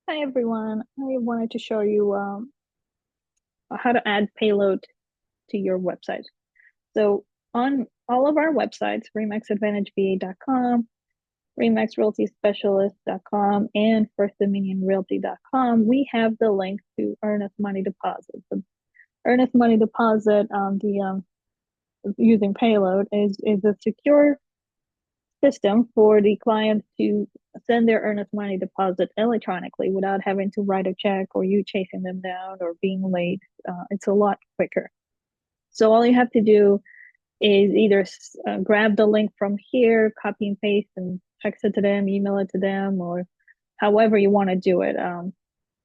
Hi everyone. I wanted to show you how to add payload to your website. So on all of our websites, remaxadvantageva.com, remaxrealtyspecialist.com, and firstdominionrealty.com, we have the link to Earnest Money Deposit. The Earnest Money Deposit using payload is a secure system for the client to send their earnest money deposit electronically without having to write a check or you chasing them down or being late. It's a lot quicker. So all you have to do is either grab the link from here, copy and paste, and text it to them, email it to them, or however you want to do it.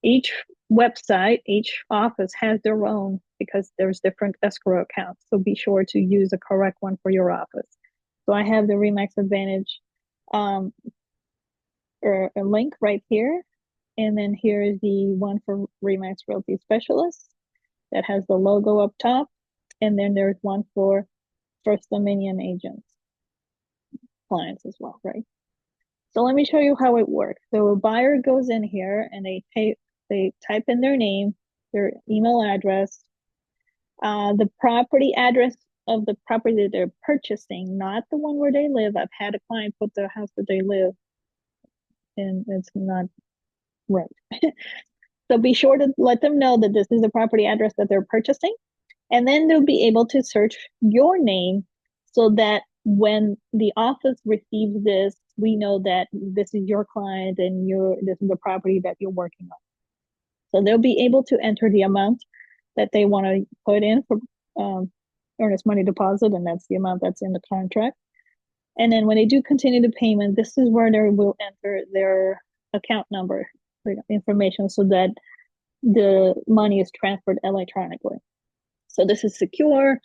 Each website, each office has their own because there's different escrow accounts. So be sure to use the correct one for your office. So I have the Remax Advantage um, or a link right here. And then here is the one for Remax Realty Specialists that has the logo up top. And then there's one for First Dominion agents, clients as well, right? So let me show you how it works. So a buyer goes in here and they type in their name, their email address, the property address of the property that they're purchasing, not the one where they live. I've had a client put the house that they live in, it's not right. So be sure to let them know that this is the property address that they're purchasing. And then they'll be able to search your name so that when the office receives this, we know that this is your client and this is the property that you're working on. So they'll be able to enter the amount that they want to put in for earnest money deposit, and that's the amount that's in the contract. And then when they do continue the payment, this is where they will enter their account number information so that the money is transferred electronically. So this is secure.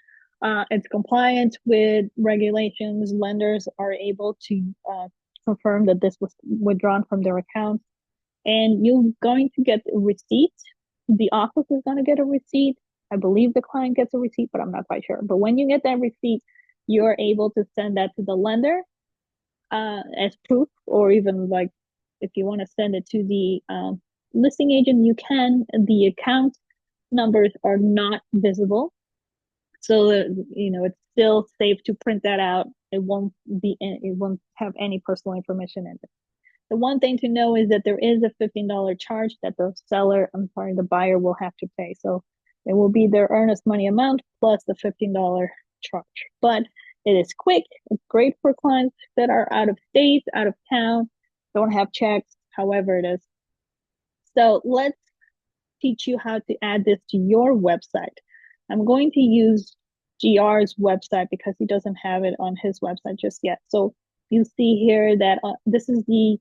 It's compliant with regulations. Lenders are able to confirm that this was withdrawn from their account. And you're going to get a receipt. The office is going to get a receipt. I believe the client gets a receipt, but I'm not quite sure. But when you get that receipt, you're able to send that to the lender as proof, or even like if you want to send it to the listing agent, you can. The account numbers are not visible, so it's still safe to print that out. It won't have any personal information in it. The one thing to know is that there is a $15 charge that the buyer will have to pay. So it will be their earnest money amount plus the $15 charge. But it is quick. It's great for clients that are out of state, out of town, don't have checks, however it is. So let's teach you how to add this to your website. I'm going to use GR's website because he doesn't have it on his website just yet. So you see here that this is the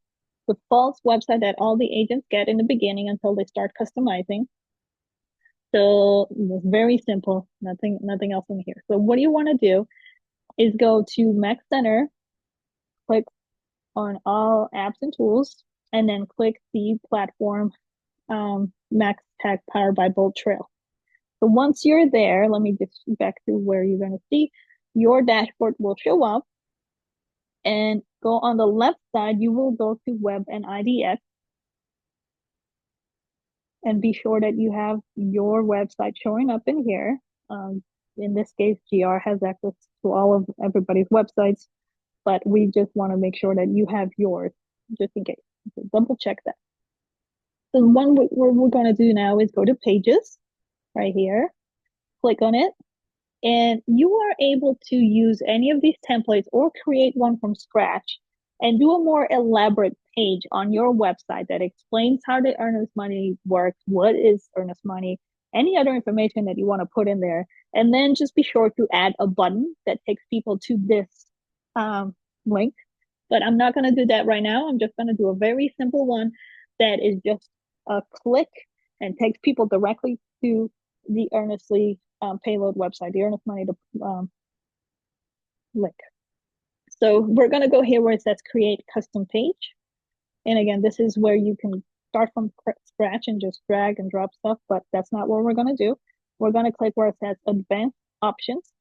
false website that all the agents get in the beginning until they start customizing. So it's very simple, nothing else in here. So what you want to do is go to Max Center, click on all apps and tools, and then click the platform Max Tag powered by Bolt Trail. So once you're there, let me just back to where you're going to see your dashboard will show up, and go on the left side, you will go to Web and IDX, and be sure that you have your website showing up in here. In this case, GR has access to all of everybody's websites, but we just want to make sure that you have yours just in case. So double check that. So what we're going to do now is go to Pages right here, click on it, and you are able to use any of these templates or create one from scratch and do a more elaborate page on your website that explains how the earnest money works, what is earnest money, any other information that you want to put in there. And then just be sure to add a button that takes people to this link. But I'm not going to do that right now. I'm just going to do a very simple one that is just a click and takes people directly to the Earnestly Payload website, the Earnest Money link. So we're going to go here where it says create custom page. And again, this is where you can start from scratch and just drag and drop stuff, but that's not what we're going to do. We're going to click where it says advanced options.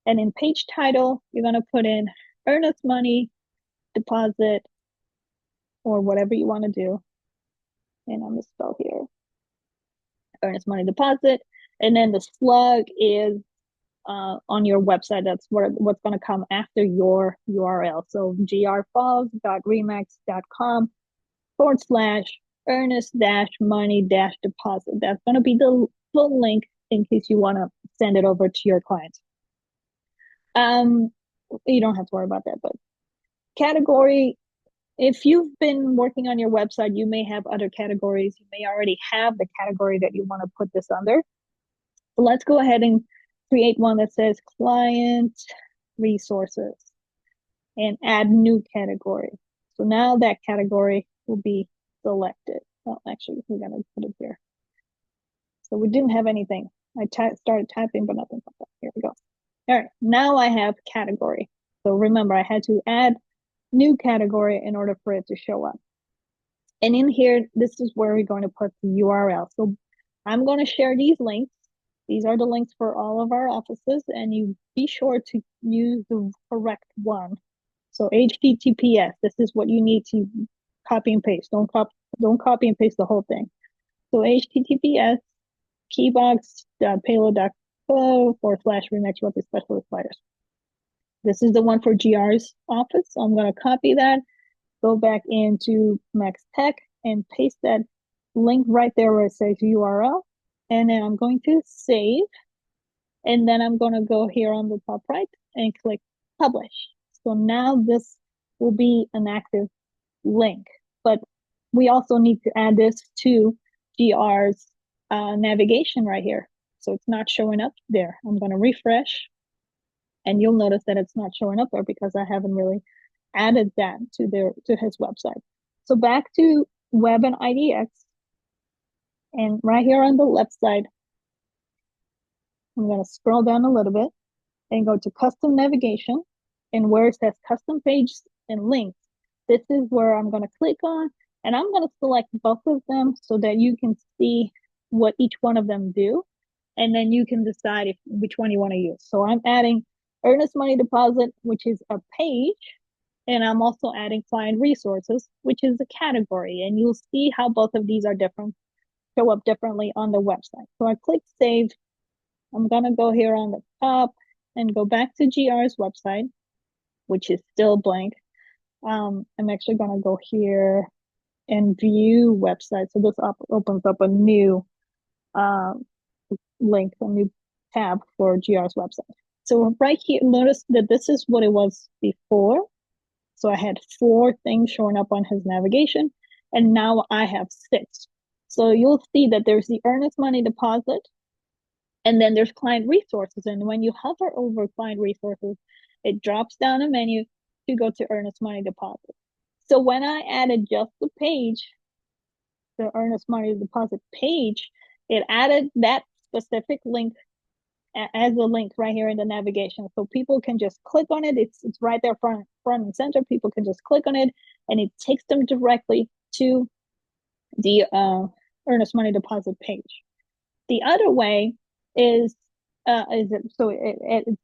And in page title, you're going to put in earnest money deposit or whatever you want to do. and I misspelled here, earnest money deposit. And then the slug is on your website. That's what's going to come after your URL. So grfalls.remax.com/earnest-money-deposit. That's going to be the full link in case you want to send it over to your clients. You don't have to worry about that, but category, if you've been working on your website, you may have other categories. You may already have the category that you want to put this under. So let's go ahead and create one that says client resources and add new category. So now that category will be selected. Well, actually, we're going to put it here. So we didn't have anything. I started typing, but nothing popped up. Here we go. All right, now I have category. So remember, I had to add new category in order for it to show up. And in here, this is where we're going to put the URL. So I'm going to share these links. These are the links for all of our offices, and you be sure to use the correct one. So HTTPS, this is what you need to copy and paste. Don't copy and paste the whole thing. So HTTPS keybox.payload.co/remix specialist sliders. This is the one for GR's office. So I'm going to copy that, go back into Max Tech and paste that link right there where it says URL. And then I'm going to save. And then I'm going to go here on the top right and click publish. So now this will be an active link, but we also need to add this to GR's navigation right here. So it's not showing up there. I'm going to refresh and you'll notice that it's not showing up there because I haven't really added that to his website. So back to Web and IDX, and right here on the left side, I'm going to scroll down a little bit and go to custom navigation, and where it says custom pages and links, this is where I'm going to click on, and I'm going to select both of them so that you can see what each one of them do, and then you can decide which one you want to use. So I'm adding earnest money deposit, which is a page, and I'm also adding client resources, which is a category, and you'll see how both of these are different, show up differently on the website. So I click save. I'm going to go here on the top and go back to GR's website, which is still blank. I'm actually going to go here and view website. So this opens up a new link, a new tab for GR's website. So right here, notice that this is what it was before. So I had 4 things showing up on his navigation, and now I have 6. So you'll see that there's the earnest money deposit, and then there's client resources. And when you hover over client resources, it drops down a menu to go to earnest money deposit. So when I added just the page, the earnest money deposit page, it added that specific link as a link right here in the navigation. So people can just click on it. It's right there front and center. People can just click on it and it takes them directly to the earnest money deposit page. The other way is the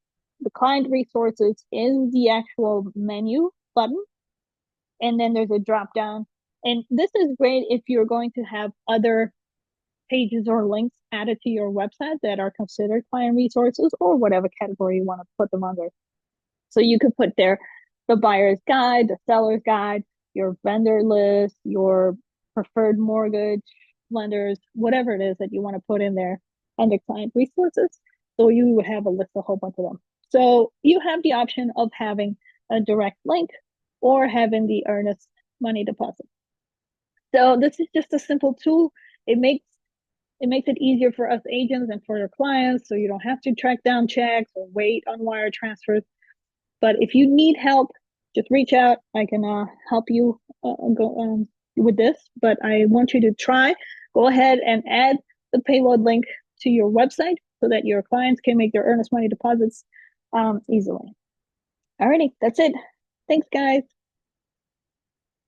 client resources is the actual menu button, and then there's a drop down. And this is great if you're going to have other pages or links added to your website that are considered client resources or whatever category you want to put them under. So you could put there the buyer's guide, the seller's guide, your vendor list, your preferred mortgage lenders, whatever it is that you want to put in there under client resources. So you would have a list, a whole bunch of them. So you have the option of having a direct link or having the earnest money deposit. So this is just a simple tool. It makes it easier for us agents and for your clients, so you don't have to track down checks or wait on wire transfers. But if you need help, just reach out. I can help you go with this. But I want you to go ahead and add the Payload link to your website so that your clients can make their earnest money deposits easily. Alrighty, that's it. Thanks, guys.